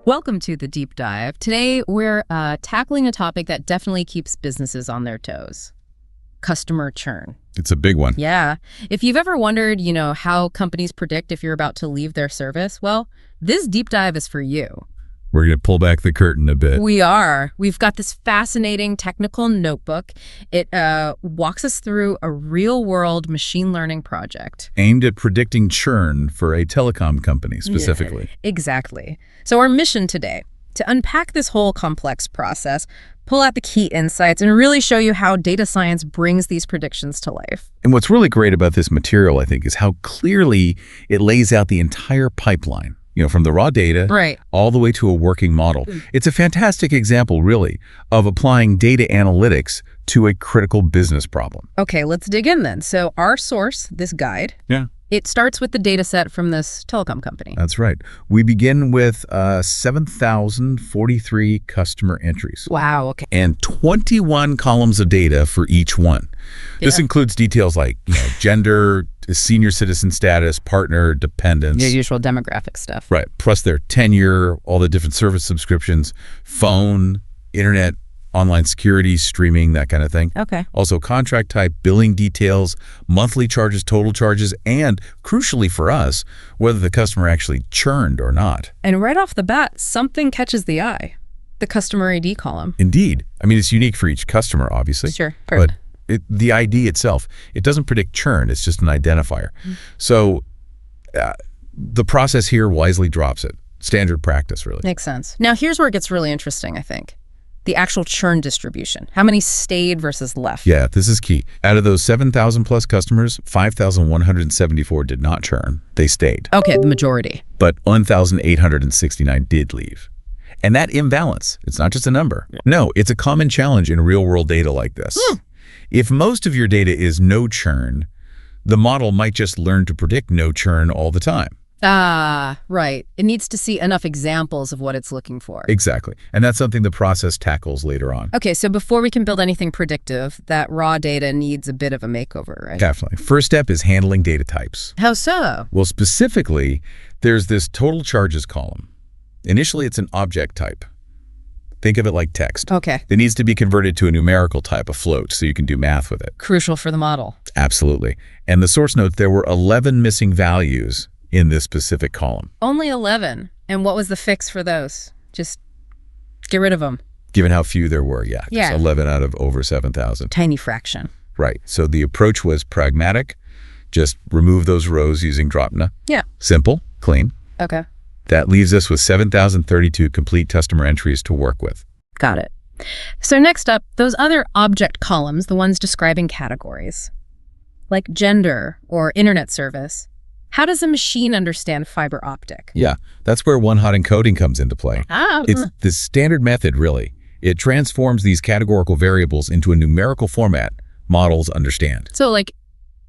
Welcome to the Deep Dive. Today, we're tackling a topic that definitely keeps businesses on their toes. Customer churn. It's a big one. Yeah. If you've ever wondered, how companies predict if you're about to leave their service, well, this deep dive is for you. We're going to pull back the curtain a bit. We are. We've got this fascinating technical notebook. It walks us through a real-world machine learning project. Aimed at predicting churn for a telecom company specifically. Yeah, exactly. So our mission today, to unpack this whole complex process, pull out the key insights, and really show you how data science brings these predictions to life. And what's really great about this material, I think, is how clearly it lays out the entire pipeline. From the raw data all the way to a working model. It's a fantastic example, really, of applying data analytics to a critical business problem. Okay, let's dig in then. So our source, this guide, it starts with the data set from this telecom company. That's right. We begin with 7,043 customer entries. Wow, okay. And 21 columns of data for each one. Yeah. This includes details like gender, senior citizen status, partner, dependence. Your usual demographic stuff. Right. Plus their tenure, all the different service subscriptions, phone, internet, online security, streaming, that kind of thing. Okay. Also contract type, billing details, monthly charges, total charges, and crucially for us, whether the customer actually churned or not. And right off the bat, something catches the eye. The customer ID column. Indeed. I mean, it's unique for each customer, obviously. Sure. But the ID itself, it doesn't predict churn. It's just an identifier. So the process here wisely drops it. Standard practice, really. Makes sense. Now, here's where it gets really interesting, I think. The actual churn distribution. How many stayed versus left? Yeah, this is key. Out of those 7,000 plus customers, 5,174 did not churn. They stayed. Okay, the majority. But 1,869 did leave. And that imbalance, it's not just a number. No, it's a common challenge in real-world data like this. If most of your data is no churn, the model might just learn to predict no churn all the time. Ah, right. It needs to see enough examples of what it's looking for. Exactly. And that's something the process tackles later on. Okay, so before we can build anything predictive, that raw data needs a bit of a makeover, right? Definitely. First step is handling data types. How so? Well, specifically, there's this total charges column. Initially, it's an object type. Think of it like text. Okay. It needs to be converted to a numerical type, a float, so you can do math with it. Crucial for the model. Absolutely. And the source notes, there were 11 missing values in this specific column. Only 11. And what was the fix for those? Just get rid of them. Given how few there were, yeah. Yeah. 11 out of over 7,000. Tiny fraction. Right. So the approach was pragmatic. Just remove those rows using dropna. Yeah. Simple, clean. Okay. That leaves us with 7,032 complete customer entries to work with. Got it. So next up, those other object columns, the ones describing categories, like gender or internet service. How does a machine understand fiber optic? Yeah, that's where one-hot encoding comes into play. It's the standard method, really. It transforms these categorical variables into a numerical format models understand. So like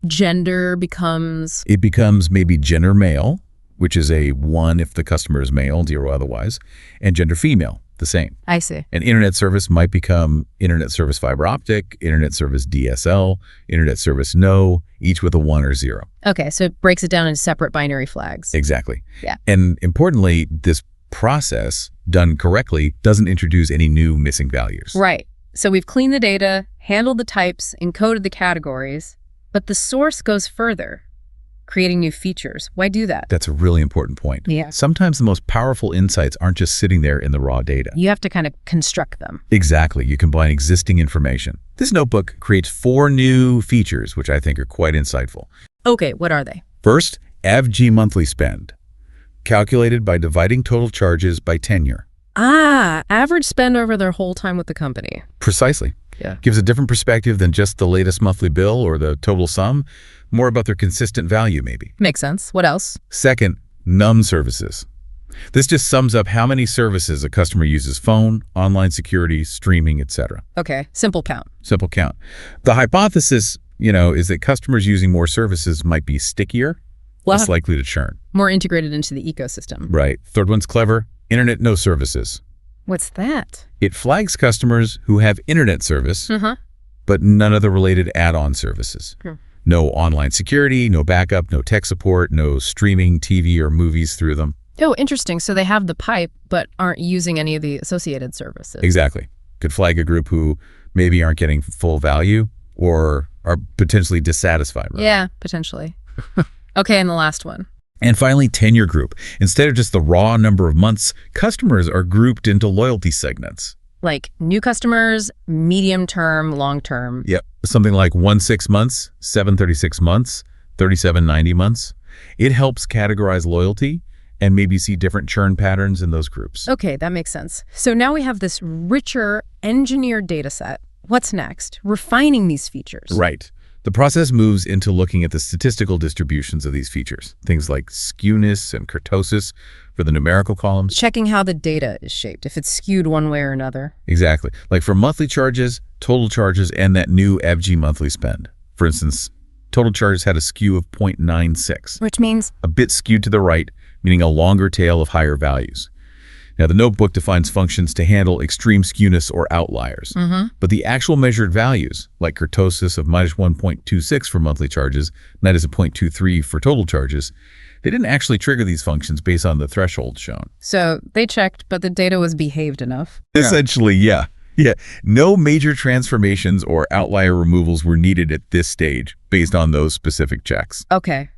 gender becomes? It becomes maybe gender male, which is a 1 if the customer is male, 0 otherwise, and gender female, the same. I see. An internet service might become internet service fiber optic, internet service DSL, internet service no, each with a 1 or 0. Okay, so it breaks it down into separate binary flags. Exactly. Yeah. And importantly, this process, done correctly, doesn't introduce any new missing values. Right. So we've cleaned the data, handled the types, encoded the categories, but the source goes further. Creating new features. Why do that? That's a really important point. Yeah. Sometimes the most powerful insights aren't just sitting there in the raw data. You have to kind of construct them. Exactly. You combine existing information. This notebook creates 4 new features, which I think are quite insightful. Okay, what are they? First, AVG monthly spend, calculated by dividing total charges by tenure. Ah, average spend over their whole time with the company. Precisely. Yeah. Gives a different perspective than just the latest monthly bill or the total sum. More about their consistent value, maybe. Makes sense. What else? Second, num services. This just sums up how many services a customer uses: phone, online security, streaming, etc. Okay, simple count. Simple count. The hypothesis, is that customers using more services might be stickier, less likely to churn. More integrated into the ecosystem. Right. Third one's clever. Internet no services. What's that? It flags customers who have internet service, but none of the related add-on services. No online security, no backup, no tech support, no streaming TV or movies through them. Oh, interesting. So they have the pipe, but aren't using any of the associated services. Exactly. Could flag a group who maybe aren't getting full value or are potentially dissatisfied. Right? Yeah, potentially. Okay, and the last one. And finally, tenure group. Instead of just the raw number of months, customers are grouped into loyalty segments. Like new customers, medium term, long term. Yep. Something like 16 months, 736 months, 3790 months. It helps categorize loyalty and maybe see different churn patterns in those groups. Okay, that makes sense. So now we have this richer, engineered data set. What's next? Refining these features. Right. The process moves into looking at the statistical distributions of these features, things like skewness and kurtosis for the numerical columns. Checking how the data is shaped, if it's skewed one way or another. Exactly. Like for monthly charges, total charges, and that new EBG monthly spend. For instance, total charges had a skew of 0.96. Which means? A bit skewed to the right, meaning a longer tail of higher values. Now, the notebook defines functions to handle extreme skewness or outliers. But the actual measured values, like kurtosis of minus 1.26 for monthly charges, and that is a 0.23 for total charges, they didn't actually trigger these functions based on the threshold shown. So they checked, but the data was behaved enough. Essentially, yeah. Yeah, no major transformations or outlier removals were needed at this stage based on those specific checks. Okay.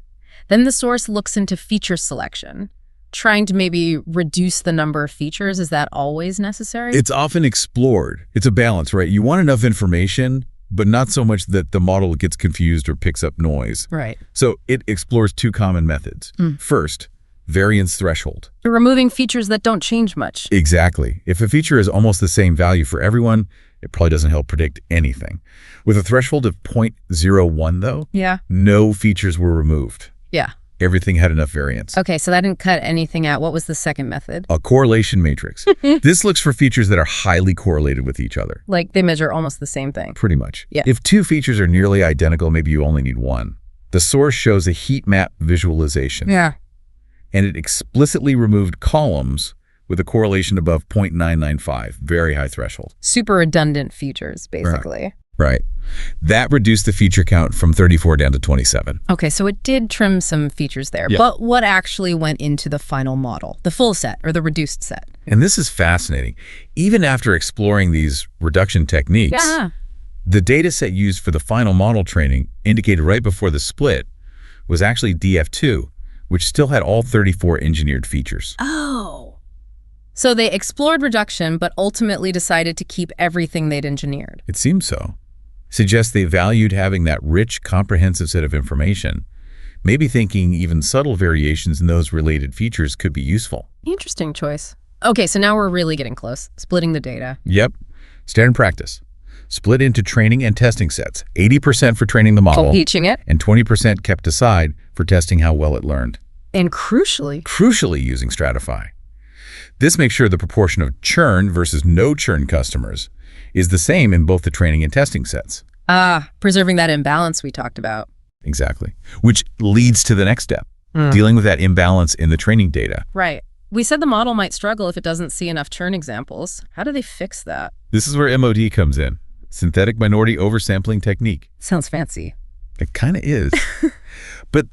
Then the source looks into feature selection, trying to maybe reduce the number of features. Is that always necessary? It's often explored. It's a balance, right? You want enough information, but not so much that the model gets confused or picks up noise. Right. So it explores two common methods. First, variance threshold. Removing features that don't change much. Exactly. If a feature is almost the same value for everyone, it probably doesn't help predict anything. With a threshold of 0.01, though, no features were removed. Yeah. Everything had enough variance. Okay, so that didn't cut anything out. What was the second method? A correlation matrix. This looks for features that are highly correlated with each other. Like they measure almost the same thing. Pretty much. Yeah. If two features are nearly identical, maybe you only need one. The source shows a heat map visualization. Yeah. And it explicitly removed columns with a correlation above 0.995, very high threshold. Super redundant features, basically. Right. That reduced the feature count from 34 down to 27. Okay, so it did trim some features there. Yeah. But what actually went into the final model, the full set or the reduced set? And this is fascinating. Even after exploring these reduction techniques, the data set used for the final model training, indicated right before the split, was actually DF2, which still had all 34 engineered features. Oh. So they explored reduction, but ultimately decided to keep everything they'd engineered. It seems so. Suggests they valued having that rich, comprehensive set of information, maybe thinking even subtle variations in those related features could be useful. Interesting choice. Okay, so now we're really getting close, splitting the data. Yep. Standard practice. Split into training and testing sets. 80% for training the model. Teaching it. And 20% kept aside for testing how well it learned. And crucially using Stratify. This makes sure the proportion of churn versus no churn customers is the same in both the training and testing sets. Preserving that imbalance we talked about. Exactly. Which leads to the next step, dealing with that imbalance in the training data. Right. We said the model might struggle if it doesn't see enough churn examples. How do they fix that? This is where MOD comes in. Synthetic minority oversampling technique. Sounds fancy. It kind of is. But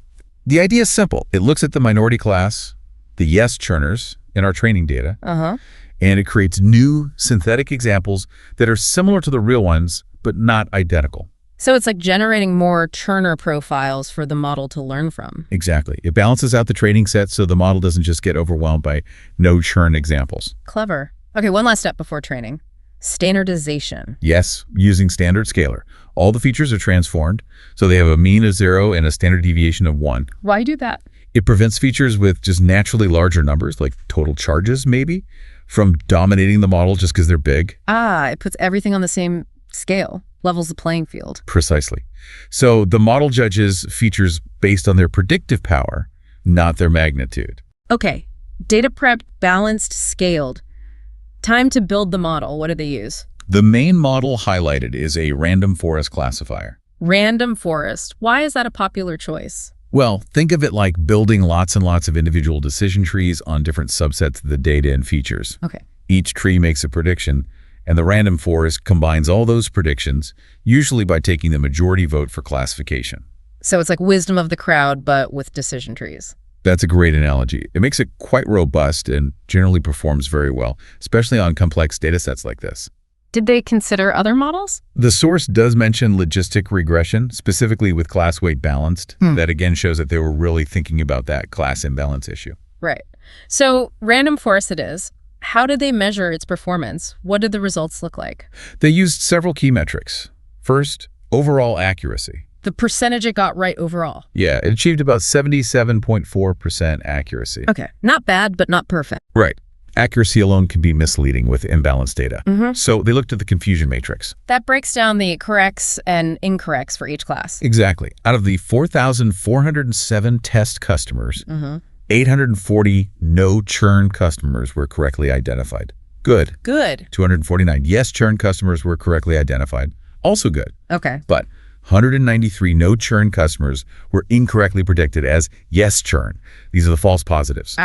the idea is simple. It looks at the minority class, the yes churners in our training data, and it creates new synthetic examples that are similar to the real ones, but not identical. So it's like generating more churner profiles for the model to learn from. Exactly. It balances out the training set so the model doesn't just get overwhelmed by no churn examples. Clever. Okay, one last step before training. Standardization. Yes, using standard scalar. All the features are transformed, so they have a mean of 0 and a standard deviation of 1. Why do that? It prevents features with just naturally larger numbers, like total charges maybe, from dominating the model just because they're big. It puts everything on the same scale, levels the playing field. Precisely. So the model judges features based on their predictive power, not their magnitude. Okay, data prepped, balanced, scaled. Time to build the model. What do they use? The main model highlighted is a RandomForest classifier. RandomForest. Why is that a popular choice? Well, think of it like building lots and lots of individual decision trees on different subsets of the data and features. Okay. Each tree makes a prediction, and the RandomForest combines all those predictions, usually by taking the majority vote for classification. So it's like wisdom of the crowd, but with decision trees. That's a great analogy. It makes it quite robust and generally performs very well, especially on complex data sets like this. Did they consider other models? The source does mention logistic regression, specifically with class weight balanced. That again shows that they were really thinking about that class imbalance issue. Right. So RandomForest it is. How did they measure its performance? What did the results look like? They used several key metrics. First, overall accuracy. The percentage it got right overall. Yeah, it achieved about 77.4% accuracy. Okay. Not bad, but not perfect. Right. Accuracy alone can be misleading with imbalanced data. So they looked at the confusion matrix. That breaks down the corrects and incorrects for each class. Exactly. Out of the 4,407 test customers, 840 no churn customers were correctly identified. Good. Good. 249 yes churn customers were correctly identified. Also good. Okay. But 193 no churn customers were incorrectly predicted as yes churn. These are the false positives.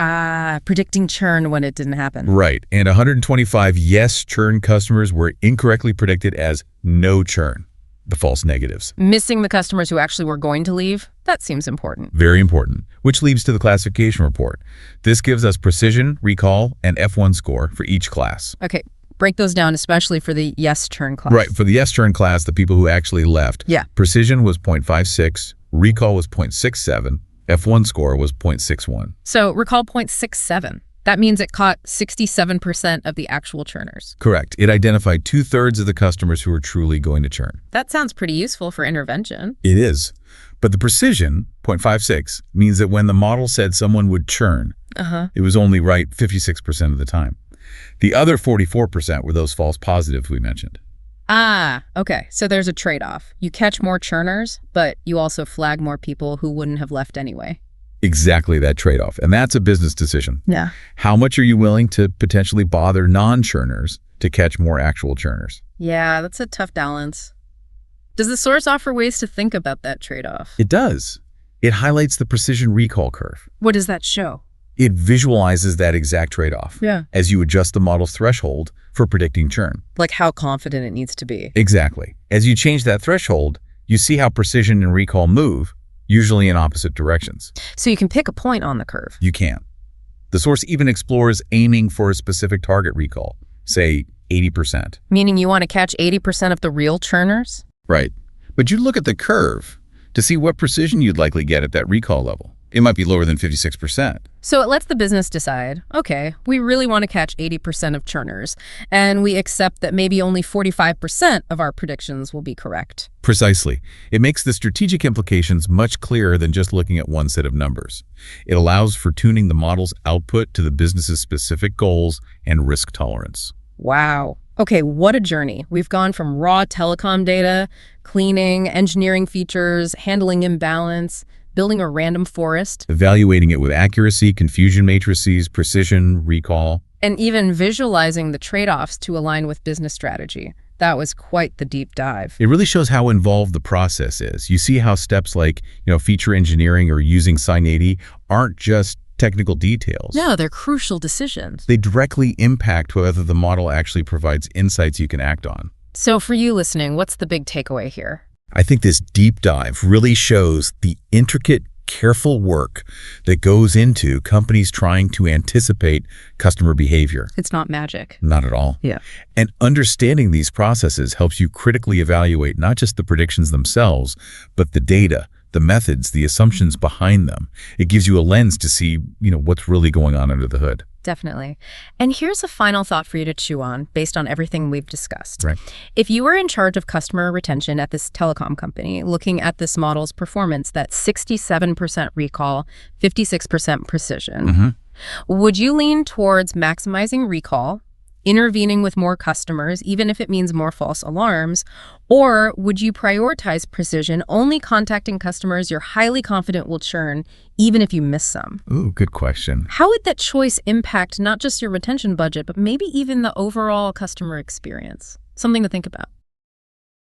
Predicting churn when it didn't happen. Right. And 125 yes churn customers were incorrectly predicted as no churn, the false negatives. Missing the customers who actually were going to leave, that seems important. Very important, which leads to the classification report. This gives us precision, recall, and F1 score for each class. Okay. Break those down, especially for the yes churn class. Right. For the yes churn class, the people who actually left, Yeah. precision was 0.56, recall was 0.67, F1 score was 0.61. So recall 0.67. That means it caught 67% of the actual churners. Correct. It identified 2/3 of the customers who were truly going to churn. That sounds pretty useful for intervention. It is. But the precision, 0.56, means that when the model said someone would churn, it was only right 56% of the time. The other 44% were those false positives we mentioned. Okay. So there's a trade-off. You catch more churners, but you also flag more people who wouldn't have left anyway. Exactly that trade-off. And that's a business decision. Yeah. How much are you willing to potentially bother non-churners to catch more actual churners? Yeah, that's a tough balance. Does the source offer ways to think about that trade-off? It does. It highlights the precision recall curve. What does that show? It visualizes that exact trade-off as you adjust the model's threshold for predicting churn. Like how confident it needs to be. Exactly. As you change that threshold, you see how precision and recall move, usually in opposite directions. So you can pick a point on the curve. You can. The source even explores aiming for a specific target recall, say 80%. Meaning you want to catch 80% of the real churners? Right. But you look at the curve to see what precision you'd likely get at that recall level. It might be lower than 56%. So it lets the business decide, okay, we really want to catch 80% of churners, and we accept that maybe only 45% of our predictions will be correct. Precisely. It makes the strategic implications much clearer than just looking at one set of numbers. It allows for tuning the model's output to the business's specific goals and risk tolerance. Wow. Okay, what a journey. We've gone from raw telecom data, cleaning, engineering features, handling imbalance, building a random forest, evaluating it with accuracy, confusion matrices, precision, recall, and even visualizing the trade-offs to align with business strategy. That was quite the deep dive. It really shows how involved the process is. You see how steps like, feature engineering or using Scikit-Learn aren't just technical details. No, they're crucial decisions. They directly impact whether the model actually provides insights you can act on. So for you listening, what's the big takeaway here? I think this deep dive really shows the intricate, careful work that goes into companies trying to anticipate customer behavior. It's not magic. Not at all. Yeah. And understanding these processes helps you critically evaluate not just the predictions themselves, but the data, the methods, the assumptions behind them. It gives you a lens to see, what's really going on under the hood. Definitely. And here's a final thought for you to chew on based on everything we've discussed. Right. If you were in charge of customer retention at this telecom company, looking at this model's performance, that 67% recall, 56% precision, would you lean towards maximizing recall, intervening with more customers, even if it means more false alarms, or would you prioritize precision, only contacting customers you're highly confident will churn, even if you miss some? Ooh, good question. How would that choice impact not just your retention budget, but maybe even the overall customer experience? Something to think about.